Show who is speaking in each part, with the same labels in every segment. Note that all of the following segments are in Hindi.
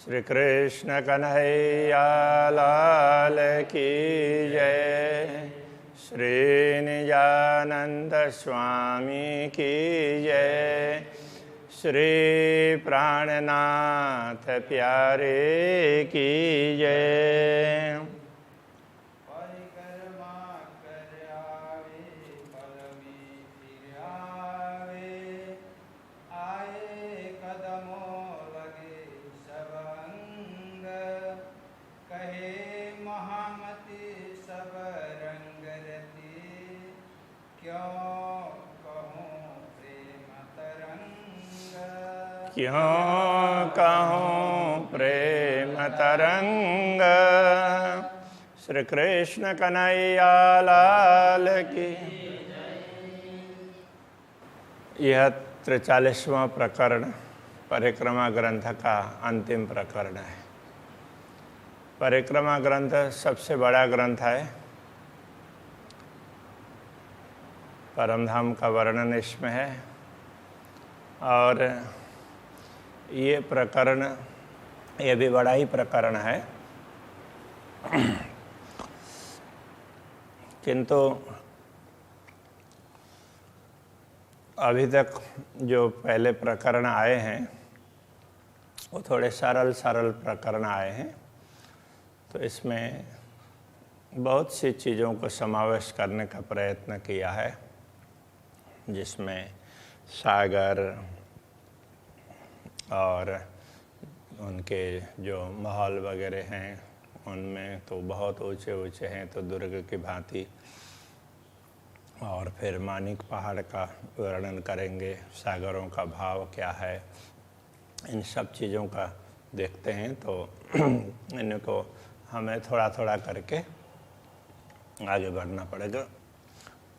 Speaker 1: श्री कृष्ण कन्हैया लाल की जय। श्री निजानंद स्वामी की जय। श्री प्राणनाथ प्यारे की जय। क्यों कहूँ प्रेम तरंग। श्री कृष्ण कन्हैया लाल की। यह 43वां प्रकरण परिक्रमा ग्रंथ का अंतिम प्रकरण है। परिक्रमा ग्रंथ सबसे बड़ा ग्रंथ है। परमधाम का वर्णन इसमें है और ये प्रकरण ये भी बड़ा ही प्रकरण है, किंतु अभी तक जो पहले प्रकरण आए हैं वो थोड़े सरल प्रकरण आए हैं। तो इसमें बहुत सी चीज़ों को समावेश करने का प्रयत्न किया है, जिसमें सागर और उनके जो महल वगैरह हैं उनमें तो बहुत ऊंचे ऊंचे हैं, तो दुर्ग की भांति। और फिर मानिक पहाड़ का वर्णन करेंगे, सागरों का भाव क्या है, इन सब चीज़ों का देखते हैं। तो इनको हमें थोड़ा थोड़ा करके आगे बढ़ना पड़ेगा।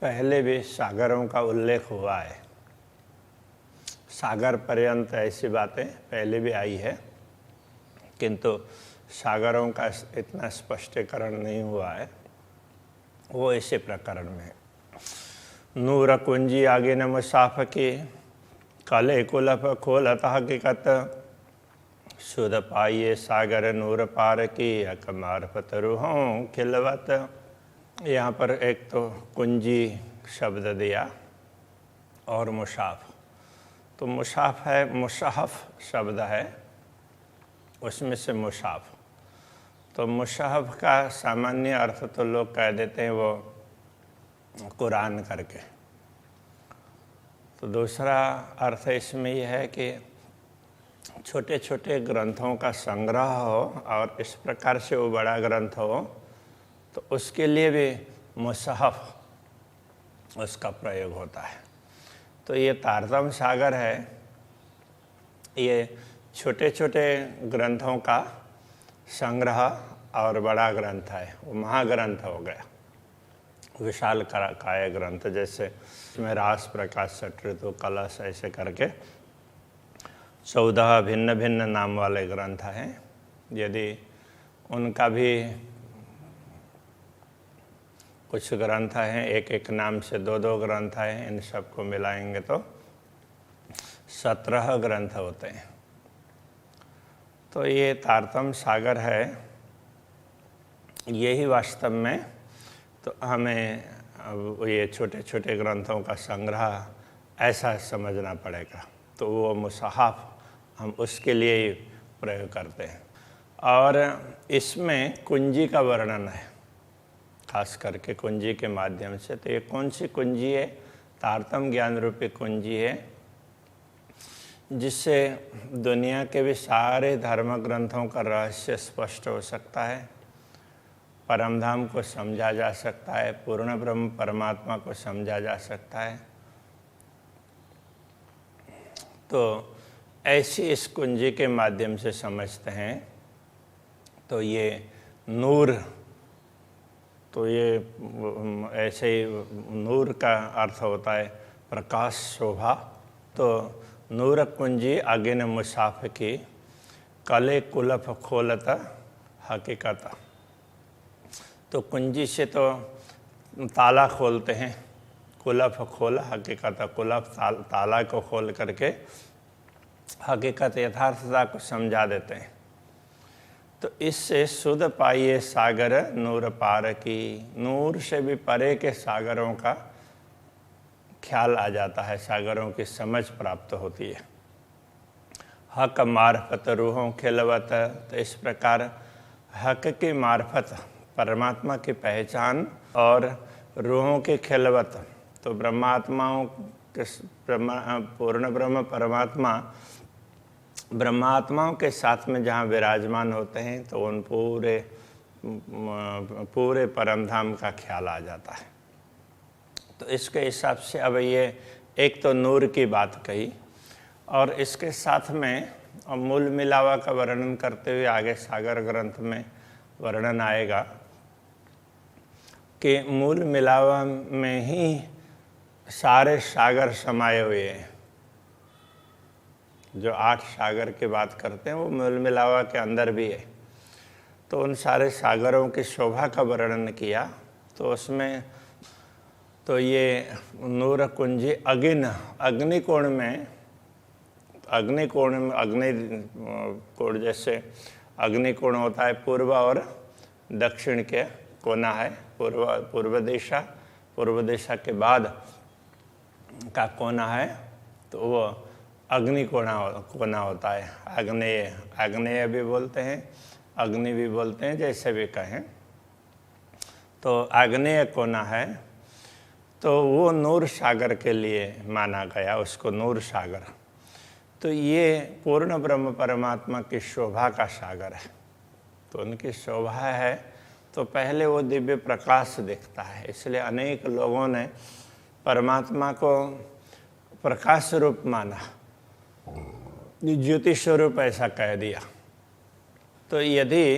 Speaker 1: पहले भी सागरों का उल्लेख हुआ है, सागर पर्यंत ऐसी बातें पहले भी आई है, किंतु सागरों का इतना स्पष्टीकरण नहीं हुआ है। वो इसी प्रकरण में नूर कुंजी आगे न मुसाफ की, कले कुलफ खोलत हकीकत, सुध पाइये सागर नूर पार की, अक मार्फत रूहों खिलवत। यहाँ पर एक तो कुंजी शब्द दिया और मुसाफ। तो मुसाफ है, मुसाहफ शब्द है, उसमें से मुसाफ। तो मुसाहफ का सामान्य अर्थ तो लोग कह देते हैं वो कुरान करके। तो दूसरा अर्थ इसमें यह है कि छोटे छोटे ग्रंथों का संग्रह हो और इस प्रकार से वो बड़ा ग्रंथ हो, तो उसके लिए भी मुसाहफ उसका प्रयोग होता है। तो ये तारतम सागर है, ये छोटे छोटे ग्रंथों का संग्रह और बड़ा ग्रंथ है, वो महाग्रंथ हो गया, विशाल काय ग्रंथ। जैसे इसमें रास प्रकाश सटऋतु कलश ऐसे करके 14 भिन्न भिन्न नाम वाले ग्रंथ हैं। यदि उनका भी कुछ ग्रंथ हैं, एक एक नाम से 2 ग्रंथ हैं, इन सबको मिलाएंगे तो 17 ग्रंथ होते हैं। तो ये तारतम सागर है, यही वास्तव में तो हमें अब ये छोटे छोटे ग्रंथों का संग्रह ऐसा समझना पड़ेगा। तो वो मुसाहफ हम उसके लिए ही प्रयोग करते हैं। और इसमें कुंजी का वर्णन है, खास करके कुंजी के माध्यम से। तो ये कौन सी कुंजी है? तारतम ज्ञान रूपी कुंजी है, जिससे दुनिया के भी सारे धर्म ग्रंथों का रहस्य स्पष्ट हो सकता है, परमधाम को समझा जा सकता है, पूर्ण ब्रह्म परमात्मा को समझा जा सकता है। तो ऐसी इस कुंजी के माध्यम से समझते हैं। तो ये नूर, तो ये ऐसे ही नूर का अर्थ होता है प्रकाश, शोभा। तो नूर कुंजी आगे न मुसाफ की, कले कुलफ खोलत हकीकत। तो कुंजी से तो ताला खोलते हैं, कुलफ खोल हकीकत, कुलफ ताला को खोल करके हकीकत यथार्थता को समझा देते हैं। तो इससे सुध पाइए सागर नूर पार की। नूर से भी परे के सागरों का ख्याल आ जाता है, सागरों की समझ प्राप्त होती है। हक मार्फत रूहों खिलवत, तो इस प्रकार हक की मार्फत परमात्मा की पहचान और रूहों की खिलवत, तो ब्रह्मात्माओं के पूर्ण ब्रह्म परमात्मा ब्रह्मात्माओं के साथ में जहाँ विराजमान होते हैं तो उन पूरे परमधाम का ख्याल आ जाता है। तो इसके हिसाब से अब ये एक तो नूर की बात कही, और इसके साथ में मूल मिलावा का वर्णन करते हुए आगे सागर ग्रंथ में वर्णन आएगा कि मूल मिलावा में ही सारे सागर समाये हुए हैं। जो 8 सागर की बात करते हैं वो मूल मिलावा के अंदर भी है। तो उन सारे सागरों की शोभा का वर्णन किया, तो उसमें तो ये नूर कुंजी अग्निकोण में अग्निकोण जैसे अग्निकोण होता है पूर्व और दक्षिण के कोना है। पूर्व दिशा के बाद का कोना है तो वो अग्नि कोना होता है। आग्नेय भी बोलते हैं, अग्नि भी बोलते हैं, जैसे भी कहें। तो आग्नेय कोना है, तो वो नूर सागर के लिए माना गया उसको, नूर सागर। तो ये पूर्ण ब्रह्म परमात्मा की शोभा का सागर है। तो उनकी शोभा है तो पहले वो दिव्य प्रकाश दिखता है, इसलिए अनेक लोगों ने परमात्मा को प्रकाश रूप माना, ज्योति स्वरूप ऐसा कह दिया। तो यदि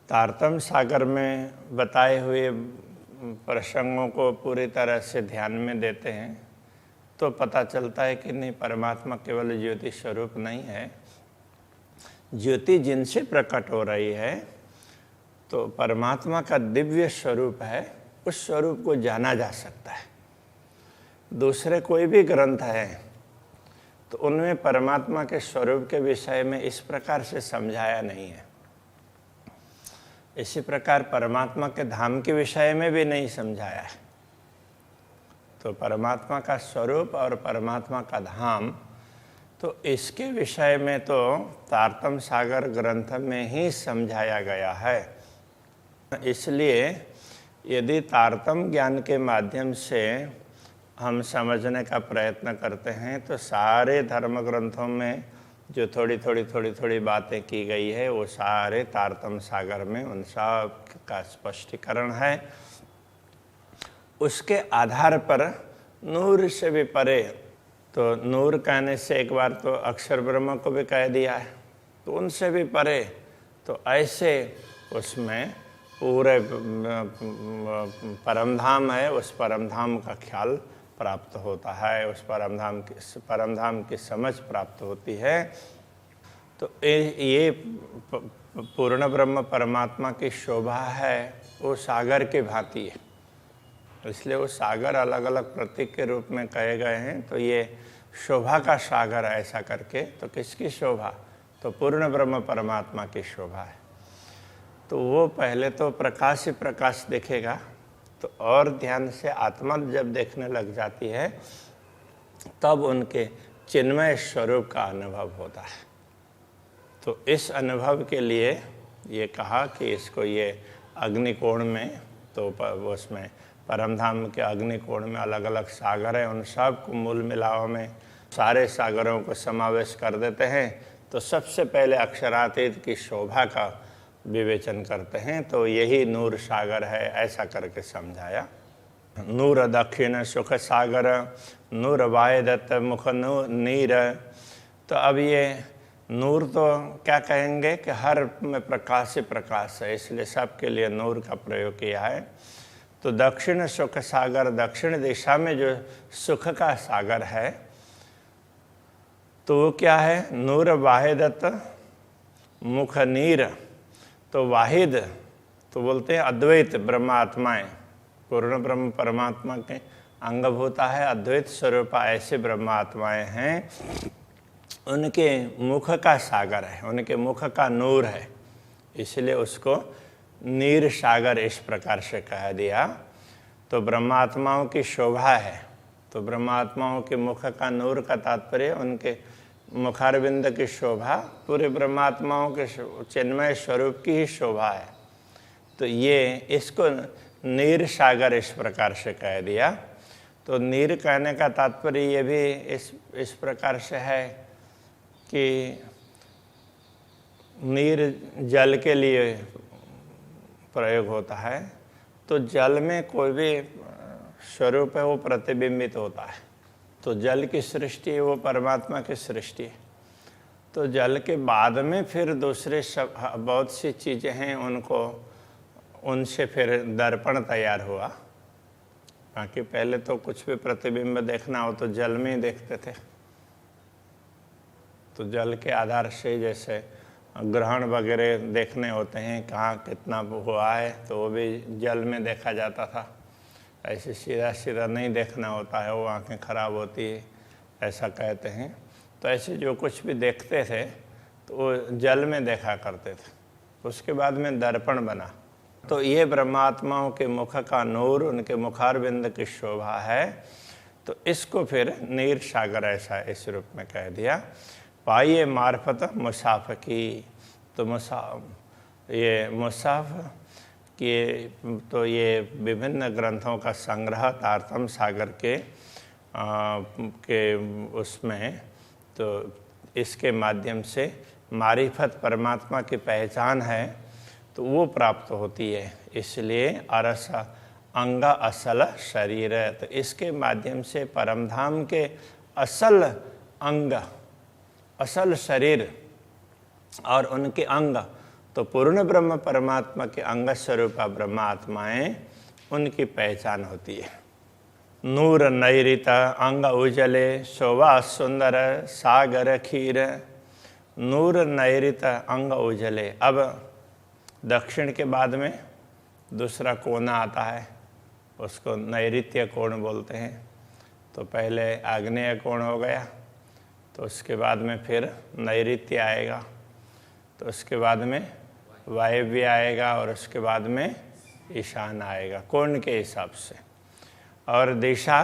Speaker 1: तारतम्य सागर में बताए हुए प्रसंगों को पूरी तरह से ध्यान में देते हैं तो पता चलता है कि नहीं, परमात्मा केवल ज्योति स्वरूप नहीं है। ज्योति जिनसे प्रकट हो रही है तो परमात्मा का दिव्य स्वरूप है, उस स्वरूप को जाना जा सकता है। दूसरे कोई भी ग्रंथ है तो उनमें परमात्मा के स्वरूप के विषय में इस प्रकार से समझाया नहीं है। इसी प्रकार परमात्मा के धाम के विषय में भी नहीं समझाया है। तो परमात्मा का स्वरूप और परमात्मा का धाम, तो इसके विषय में तो तारतम्य सागर ग्रंथ में ही समझाया गया है। इसलिए यदि तारतम्य ज्ञान के माध्यम से हम समझने का प्रयत्न करते हैं तो सारे धर्म ग्रंथों में जो थोड़ी बातें की गई है वो सारे तारतम्य सागर में उन सब का स्पष्टीकरण है। उसके आधार पर नूर से भी परे, तो नूर कहने से एक बार तो अक्षर ब्रह्म को भी कह दिया है, तो उनसे भी परे, तो ऐसे उसमें पूरे परमधाम है, उस परमधाम का ख्याल प्राप्त होता है, उस परमधाम की समझ प्राप्त होती है। तो ये पूर्ण ब्रह्म परमात्मा की शोभा है, वो सागर के भांति है। इसलिए वो सागर अलग अलग प्रतीक के रूप में कहे गए हैं। तो ये शोभा का सागर है ऐसा करके, तो किसकी शोभा? तो पूर्ण ब्रह्म परमात्मा की शोभा है। तो वो पहले तो प्रकाश ही प्रकाश दिखेगा, तो और ध्यान से आत्मा जब देखने लग जाती है तब उनके चिन्मय स्वरूप का अनुभव होता है। तो इस अनुभव के लिए ये कहा कि इसको ये अग्निकोण में, तो उसमें परमधाम के अग्निकोण में अलग अलग सागर हैं, उन सब को मूल मिलाव में सारे सागरों को समावेश कर देते हैं। तो सबसे पहले अक्षरातीत की शोभा का विवेचन करते हैं, तो यही नूर सागर है ऐसा करके समझाया। नूर दक्षिण सुख सागर, नूर वायदत्त मुख नीर। तो अब ये नूर तो क्या कहेंगे कि हर में प्रकाश ही प्रकाश है, इसलिए सबके लिए नूर का प्रयोग किया है। तो दक्षिण सुख सागर, दक्षिण दिशा में जो सुख का सागर है तो वो क्या है? नूर वाहिदत मुख नीर। तो वाहिद तो बोलते हैं अद्वैत ब्रह्मात्माएं, पूर्ण ब्रह्म परमात्मा के अंगभूता है, अद्वैत स्वरूप ऐसे ब्रह्मात्माएं हैं। उनके मुख का सागर है, उनके मुख का नूर है, इसलिए उसको नीर सागर इस प्रकार से कह दिया। तो ब्रह्मात्माओं की शोभा है, तो ब्रह्मात्माओं के मुख का नूर का तात्पर्य उनके मुखारविंद की शोभा पूरे ब्रह्मात्माओं के चिन्मय स्वरूप की ही शोभा है। तो ये इसको नीर सागर इस प्रकार से कह दिया। तो नीर कहने का तात्पर्य ये भी इस प्रकार से है कि नीर जल के लिए प्रयोग होता है, तो जल में कोई भी स्वरूप है वो प्रतिबिंबित होता है। तो जल की सृष्टि है वो परमात्मा की सृष्टि है। तो जल के बाद में फिर दूसरे सब बहुत सी चीज़ें हैं, उनसे फिर दर्पण तैयार हुआ। बाकी पहले तो कुछ भी प्रतिबिंब देखना हो तो जल में ही देखते थे। तो जल के आधार से जैसे ग्रहण वगैरह देखने होते हैं, कहाँ कितना हुआ है, तो वो भी जल में देखा जाता था। ऐसे सीधा सीधा नहीं देखना होता है, वो आंखें खराब होती है ऐसा कहते हैं। तो ऐसे जो कुछ भी देखते थे तो वो जल में देखा करते थे। उसके बाद में दर्पण बना। तो ये ब्रह्मात्माओं के मुख का नूर, उनके मुखारविंद की शोभा है। तो इसको फिर नीर सागर ऐसा इस रूप में कह दिया। पाइए मार्फत मुसाफ की। तो मुसाफ तो ये विभिन्न ग्रंथों का संग्रह तारतम सागर के उसमें, तो इसके माध्यम से मारिफत परमात्मा की पहचान है तो वो प्राप्त होती है। इसलिए अरस अंग असल शरीर, तो इसके माध्यम से परमधाम के असल अंग, असल शरीर और उनके अंग, तो पूर्ण ब्रह्म परमात्मा के अंग स्वरूपा ब्रह्मात्माएं, उनकी पहचान होती है। नूर नैरित अंग उजले शोभा सुंदर सागर खीर। नूर नैरित अंग उजले। अब दक्षिण के बाद में दूसरा कोना आता है, उसको नैऋत्य कोण बोलते हैं। तो पहले आग्नेय कोण हो गया, तो उसके बाद में फिर नैऋत्य आएगा, तो उसके बाद में वायव्य आएगा, और उसके बाद में ईशान आएगा कोण के हिसाब से। और दिशा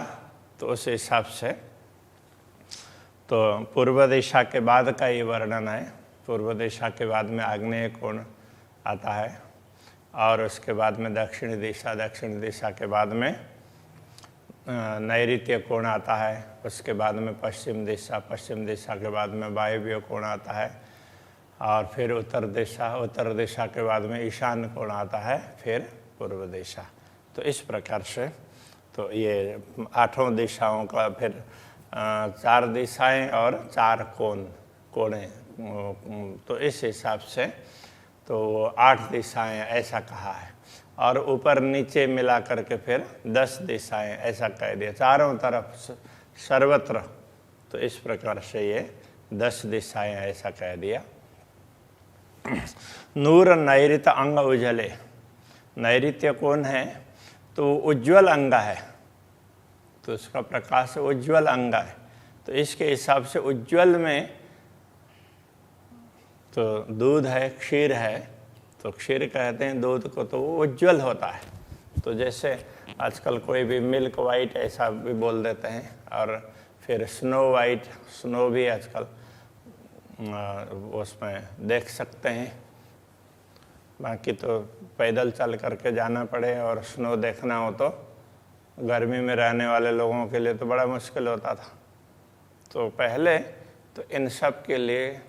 Speaker 1: तो उस हिसाब से, तो पूर्व दिशा के बाद का ये वर्णन है। पूर्व दिशा के बाद में आग्नेय कोण आता है, और उसके बाद में दक्षिण दिशा के बाद में नैऋत्य कोण आता है। उसके बाद में पश्चिम दिशा के बाद में वायव्य कोण आता है, और फिर उत्तर दिशा के बाद में ईशान कोण आता है, फिर पूर्व दिशा। तो इस प्रकार से तो ये 8 दिशाओं का फिर 4 दिशाएं और 4 कोणे, तो इस हिसाब से तो 8 दिशाएं ऐसा कहा है। और ऊपर नीचे मिला करके फिर 10 दिशाएं ऐसा कह दिया, चारों तरफ सर्वत्र। तो इस प्रकार से ये 10 दिशाएं ऐसा कह दिया। नूर नैऋत अंग उजले। नैऋत्य कौन है? तो उज्ज्वल अंग है, तो उसका प्रकाश उज्ज्वल अंग है। तो इसके हिसाब से उज्ज्वल में तो दूध है, क्षीर है, तो क्षीर कहते हैं दूध को, तो वो उज्ज्वल होता है। तो जैसे आजकल कोई भी मिल्क वाइट ऐसा भी बोल देते हैं, और फिर स्नो वाइट, स्नो भी आजकल उसमें देख सकते हैं। बाकी तो पैदल चल करके जाना पड़े और स्नो देखना हो तो गर्मी में रहने वाले लोगों के लिए तो बड़ा मुश्किल होता था। तो पहले तो इन सब के लिए,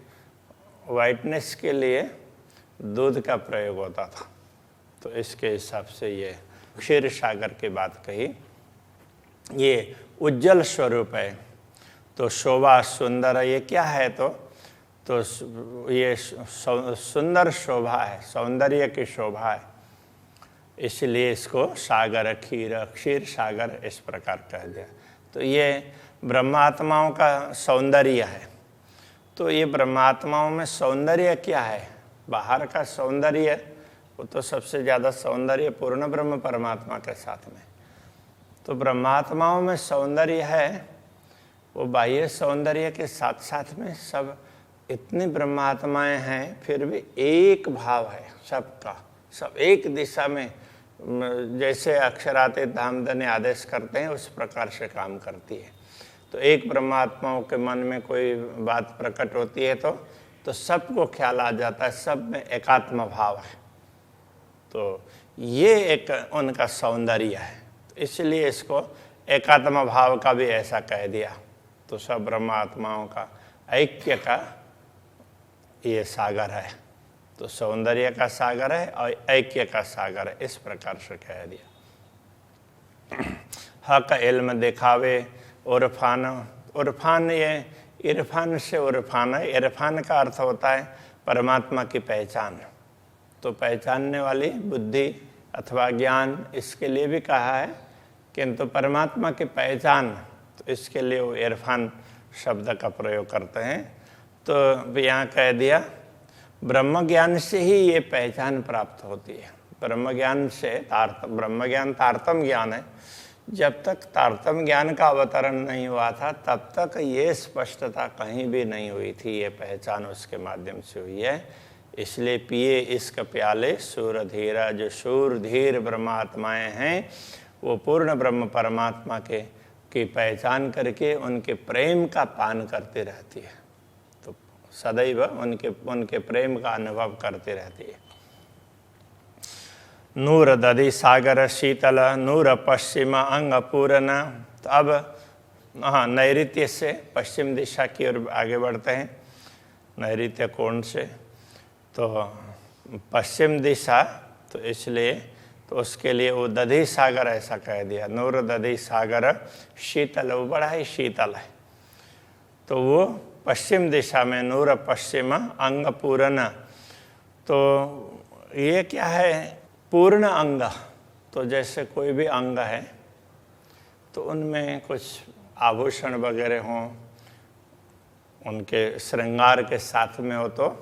Speaker 1: वाइटनेस के लिए दूध का प्रयोग होता था। तो इसके हिसाब से ये क्षीर सागर की बात कही। ये उज्जवल स्वरूप है, तो शोभा सुंदर, ये क्या है? तो ये सुंदर शोभा है, सौंदर्य की शोभा है, इसलिए इसको सागर क्षीर सागर इस प्रकार कह दिया। तो ये ब्रह्मात्माओं का सौंदर्य है। तो ये ब्रह्मात्माओं में सौंदर्य क्या है? बाहर का सौंदर्य वो तो सबसे ज़्यादा सौंदर्य पूर्ण ब्रह्म परमात्मा के साथ में। तो ब्रह्मात्माओं में सौंदर्य है, वो बाह्य सौंदर्य के साथ साथ में सब इतनी ब्रह्मात्माएं हैं, फिर भी एक भाव है सबका, सब एक दिशा में, जैसे अक्षराते धामधन्य आदेश करते हैं उस प्रकार से काम करती है। तो एक ब्रह्मात्माओं के मन में कोई बात प्रकट होती है तो सबको ख्याल आ जाता है, सब में एकात्म भाव है। तो ये एक उनका सौंदर्य है, तो इसलिए इसको एकात्म भाव का भी ऐसा कह दिया। तो सब ब्रह्मात्माओं का ऐक्य का ये सागर है, तो सौंदर्य का सागर है और ऐक्य का सागर है, इस प्रकार से कह दिया। हक इल्म दिखावे उर्फान, उर्फान ये इरफान से उर्फान है। इरफान का अर्थ होता है परमात्मा की पहचान, तो पहचानने वाली बुद्धि अथवा ज्ञान, इसके लिए भी कहा है, किंतु परमात्मा की पहचान, तो इसके लिए वो इरफान शब्द का प्रयोग करते हैं। तो यहाँ कह दिया ब्रह्म ज्ञान से ही ये पहचान प्राप्त होती है। ब्रह्म ज्ञान से ब्रह्म ज्ञान तारतम ज्ञान है। जब तक तारतम ज्ञान का अवतरण नहीं हुआ था तब तक ये स्पष्टता कहीं भी नहीं हुई थी, ये पहचान उसके माध्यम से हुई है। इसलिए पिए इश्क प्याले सूरधीरा, जो शूरधीर ब्रह्मात्माएं हैं वो पूर्ण ब्रह्म परमात्मा की पहचान करके उनके प्रेम का पान करती रहती है, तो सदैव उनके प्रेम का अनुभव करती रहती है। नूर दधि सागर शीतल नूर पश्चिम अंग पूर्ण। तो अब नैऋत्य से पश्चिम दिशा की ओर आगे बढ़ते हैं, नैऋत्य कोण से। तो पश्चिम दिशा, तो इसलिए तो उसके लिए वो दधि सागर ऐसा कह दिया। नूर दधि सागर शीतल, वो बड़ा ही शीतल है। तो वो पश्चिम दिशा में नूर पश्चिम अंग पूर्ण। तो ये क्या है? पूर्ण अंग। तो जैसे कोई भी अंग है तो उनमें कुछ आभूषण वगैरह हों, उनके श्रृंगार के साथ में हो तो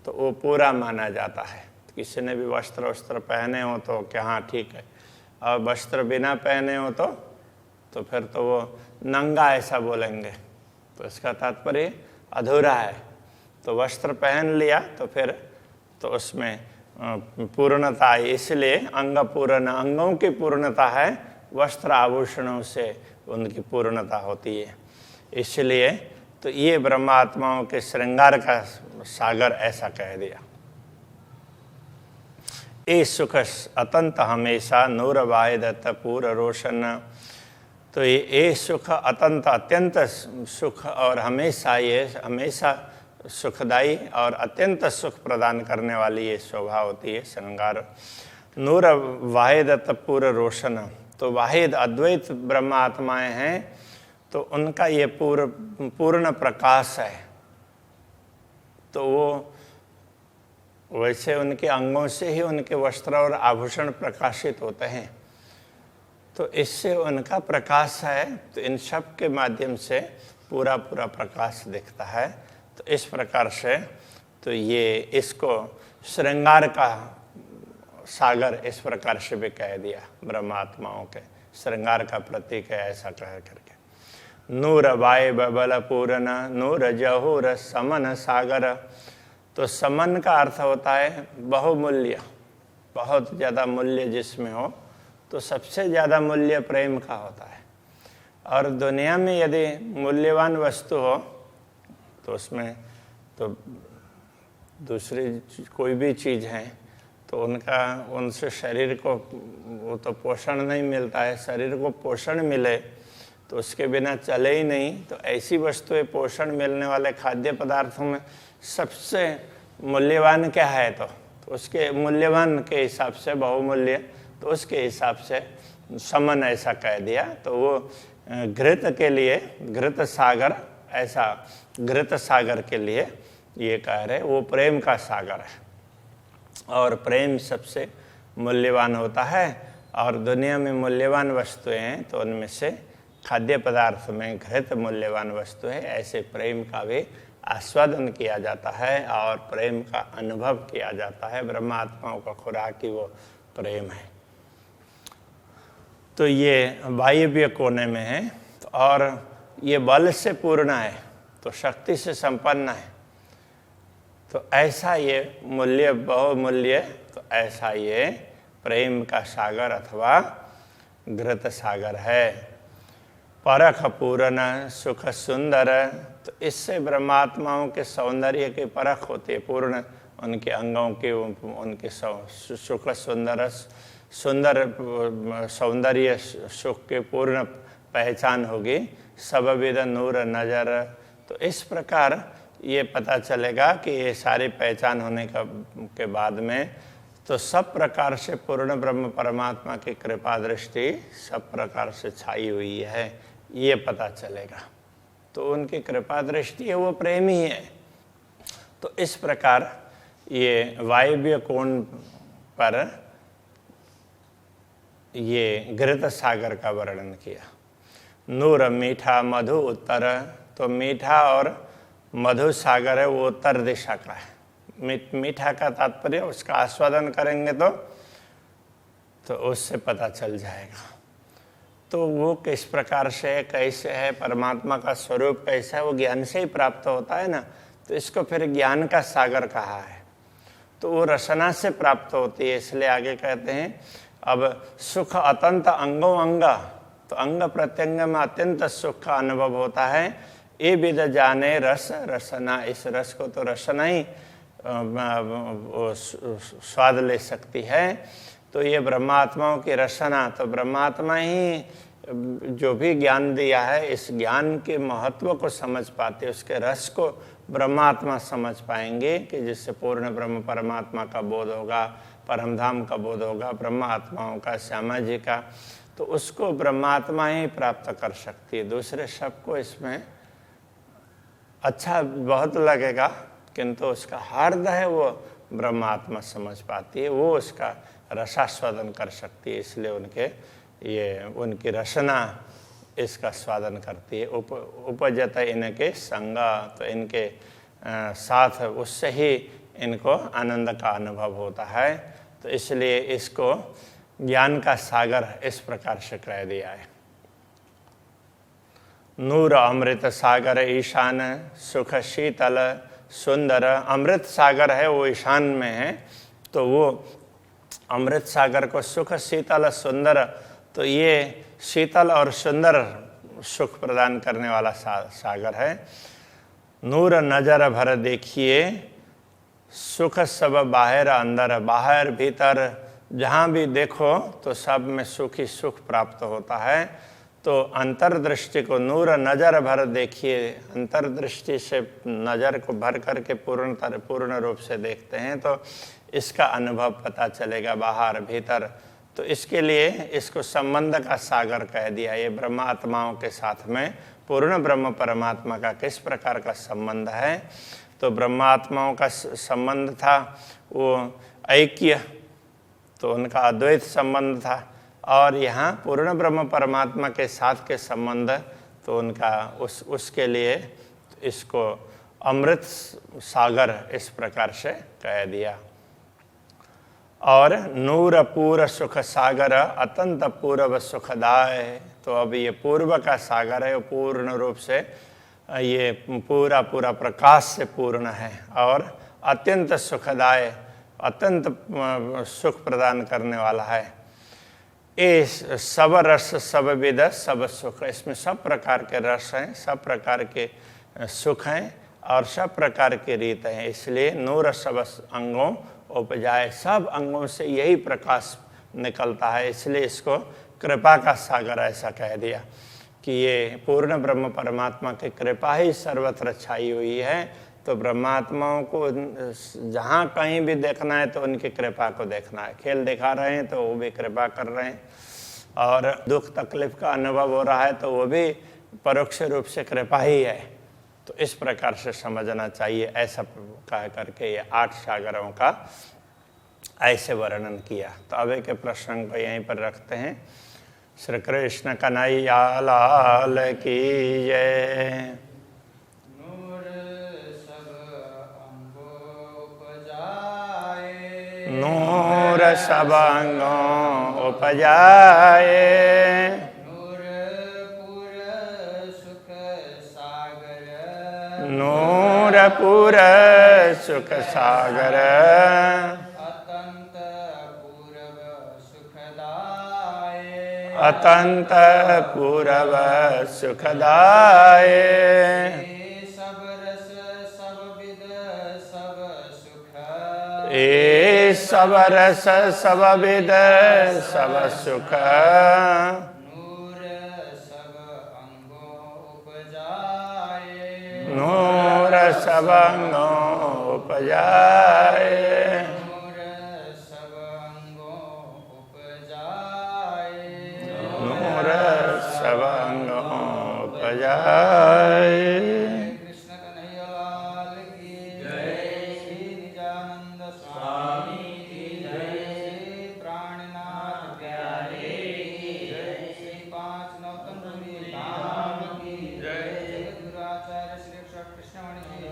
Speaker 1: वो पूरा माना जाता है। किसी ने भी वस्त्र पहने हो तो क्या हाँ ठीक है, और वस्त्र बिना पहने हो तो फिर तो वो नंगा ऐसा बोलेंगे, तो इसका तात्पर्य अधूरा है। तो वस्त्र पहन लिया तो फिर तो उसमें पूर्णता है, इसलिए अंग पूर्ण, अंगों की पूर्णता है, वस्त्र आभूषणों से उनकी पूर्णता होती है। इसलिए तो ये ब्रह्मात्माओं के श्रृंगार का सागर ऐसा कह दिया। ए सुख अतंत हमेशा नूर वायदत पूर रोशन। तो ये ए सुख अतंत, अत्यंत सुख और हमेशा, ये हमेशा सुखदाई और अत्यंत सुख प्रदान करने वाली ये शोभा होती है, श्रृंगार। नूर वाहिदत पूर रोशन। तो वाहिद अद्वैत ब्रह्म आत्माएं हैं, तो उनका ये पूर्ण प्रकाश है। तो वो वैसे उनके अंगों से ही उनके वस्त्र और आभूषण प्रकाशित होते हैं, तो इससे उनका प्रकाश है, तो इन सब के माध्यम से पूरा प्रकाश दिखता है। तो इस प्रकार से तो ये इसको श्रृंगार का सागर इस प्रकार से भी कह दिया, ब्रह्मात्माओं के श्रृंगार का प्रतीक है ऐसा कह करके। नूर वाय बबल पूर्ण नूर जहूर समन सागर। तो समन का अर्थ होता है बहुमूल्य, बहुत ज़्यादा मूल्य जिसमें हो, तो सबसे ज़्यादा मूल्य प्रेम का होता है। और दुनिया में यदि मूल्यवान वस्तु हो तो उसमें तो दूसरी कोई भी चीज़ है तो उनसे शरीर को वो तो पोषण नहीं मिलता है। शरीर को पोषण मिले तो उसके बिना चले ही नहीं। तो ऐसी वस्तुएं, पोषण मिलने वाले खाद्य पदार्थों में सबसे मूल्यवान क्या है? तो उसके मूल्यवान के हिसाब से बहुमूल्य, तो उसके हिसाब से समन ऐसा कह दिया। तो वो घृत के लिए घृत सागर, ऐसा घृत सागर के लिए ये कह रहे, वो प्रेम का सागर है और प्रेम सबसे मूल्यवान होता है। और दुनिया में मूल्यवान वस्तुएं हैं तो उनमें से खाद्य पदार्थ में घृत मूल्यवान वस्तु है। ऐसे प्रेम का भी आस्वादन किया जाता है और प्रेम का अनुभव किया जाता है। ब्रह्मात्माओं का खुराक ही वो प्रेम है। तो ये वायव्य कोने में है। और ये बल से पूर्ण है, तो शक्ति से संपन्न है, तो ऐसा ये मूल्य बहुमूल्य, तो ऐसा ये प्रेम का सागर अथवा घृत सागर है। परख पूर्ण सुख सुंदर, तो इससे ब्रह्मात्माओं के सौंदर्य की परख होती है, पूर्ण उनके अंगों की, उनके सुख सुंदर सौंदर्य सुख के पूर्ण पहचान होगी। सब विद नूर नजर, तो इस प्रकार ये पता चलेगा कि ये सारी पहचान होने के बाद में तो सब प्रकार से पूर्ण ब्रह्म परमात्मा की कृपा दृष्टि सब प्रकार से छाई हुई है, ये पता चलेगा। तो उनकी कृपा दृष्टि है, वो प्रेम ही है। तो इस प्रकार ये वायव्य कोण पर ये घृत सागर का वर्णन किया। नूर मीठा मधु उत्तर, तो मीठा और मधु सागर है वो उत्तर दिशा का है। मीठा का तात्पर्य उसका आस्वादन करेंगे तो उससे पता चल जाएगा। तो वो किस प्रकार से है, कैसे है, परमात्मा का स्वरूप कैसा है, वो ज्ञान से ही प्राप्त होता है ना। तो इसको फिर ज्ञान का सागर कहा है। तो वो रसना से प्राप्त होती है, इसलिए आगे कहते हैं अब सुख अत्यंत अंगों अंगा, तो अंग प्रत्यंग में अत्यंत सुख का अनुभव होता है। ये विद जाने रस रसना, इस रस को तो रसना ही स्वाद ले सकती है। तो ये ब्रह्मात्माओं की रसना, तो ब्रह्मात्मा ही जो भी ज्ञान दिया है, इस ज्ञान के महत्व को समझ पाते, उसके रस को ब्रह्मात्मा समझ पाएंगे कि जिससे पूर्ण ब्रह्म परमात्मा का बोध होगा, परमधाम का बोध होगा, ब्रह्मात्माओं का, श्यामा जी का, तो उसको ब्रह्मात्मा ही प्राप्त कर सकती है। दूसरे सबको इसमें अच्छा बहुत लगेगा, किंतु उसका हार्द है वो ब्रह्मात्मा समझ पाती है, वो उसका रसास्वादन कर सकती है। इसलिए उनकी रसना इसका स्वादन करती है। उपजत इनके संग, तो इनके साथ उससे ही इनको आनंद का अनुभव होता है। तो इसलिए इसको ज्ञान का सागर इस प्रकार से कह दिया है। नूर अमृत सागर ईशान, सुख शीतल सुंदर, अमृत सागर है वो ईशान में है, तो वो अमृत सागर को सुख शीतल सुंदर, तो ये शीतल और सुंदर सुख प्रदान करने वाला सागर है। नूर नजर भर देखिए, सुख सब बाहर अंदर, बाहर भीतर जहाँ भी देखो तो सब में सुख ही सुख प्राप्त होता है। तो अंतर्दृष्टि को नूर नजर भर देखिए, अंतर्दृष्टि से नज़र को भर करके पूर्ण रूप से देखते हैं तो इसका अनुभव पता चलेगा बाहर भीतर। तो इसके लिए इसको संबंध का सागर कह दिया। ये ब्रह्मात्माओं के साथ में पूर्ण ब्रह्म परमात्मा का किस प्रकार का संबंध है, तो ब्रह्मात्माओं का संबंध था वो ऐक्य, तो उनका अद्वैत संबंध था, और यहाँ पूर्ण ब्रह्म परमात्मा के साथ के संबंध, तो उनका उसके लिए इसको अमृत सागर इस प्रकार से कह दिया। और नूर पूर्व सुख सागर अत्यंत पूर्व सुखदाय, तो अब ये पूर्व का सागर है, पूर्ण रूप से ये पूरा प्रकाश से पूर्ण है और अत्यंत सुखदाय, अत्यंत सुख प्रदान करने वाला है। ये सब रस सब विद सब सुख, इसमें सब प्रकार के रस हैं, सब प्रकार के सुख हैं और सब प्रकार की रीत हैं। इसलिए नूर सब अंगों उपजाए, सब अंगों से यही प्रकाश निकलता है, इसलिए इसको कृपा का सागर ऐसा कह दिया कि ये पूर्ण ब्रह्म परमात्मा की कृपा ही सर्वत्र छाई हुई है। तो ब्रह्मात्माओं को जहाँ कहीं भी देखना है तो उनकी कृपा को देखना है। खेल दिखा रहे हैं तो वो भी कृपा कर रहे हैं, और दुख तकलीफ का अनुभव हो रहा है तो वो भी परोक्ष रूप से कृपा ही है। तो इस प्रकार से समझना चाहिए। ऐसा कह करके ये 8 सागरों का ऐसे वर्णन किया। तो अब के प्रश्न को यहीं पर रखते हैं। श्री कृष्ण कन्हैया लाल की जय। नूर सब अंगों उपजाए,
Speaker 2: नूर पूर सुख
Speaker 1: नूरपुर सुख सागर
Speaker 2: अतंत पूरब सुखदाय
Speaker 1: अतंत पूरब सुखदाय
Speaker 2: सब रस सब विद सब सुख
Speaker 1: ए सब रस सब विद सब सुख
Speaker 2: नूर सब अंगों उपजाए
Speaker 1: नूर सब अंगों उपजाए
Speaker 2: नूर सब अंगों उपजाए
Speaker 1: नूर सब अंगों उपजाए।
Speaker 2: कृष्ण कन्हैया लाल की जय। श्री निजानंद स्वामी की जय। श्री प्राणनाथ प्यारे की जय। श्री पांच नौतन पुरी धाम की जय। जगद्गुरु आचार्य श्री कृष्णमणि जी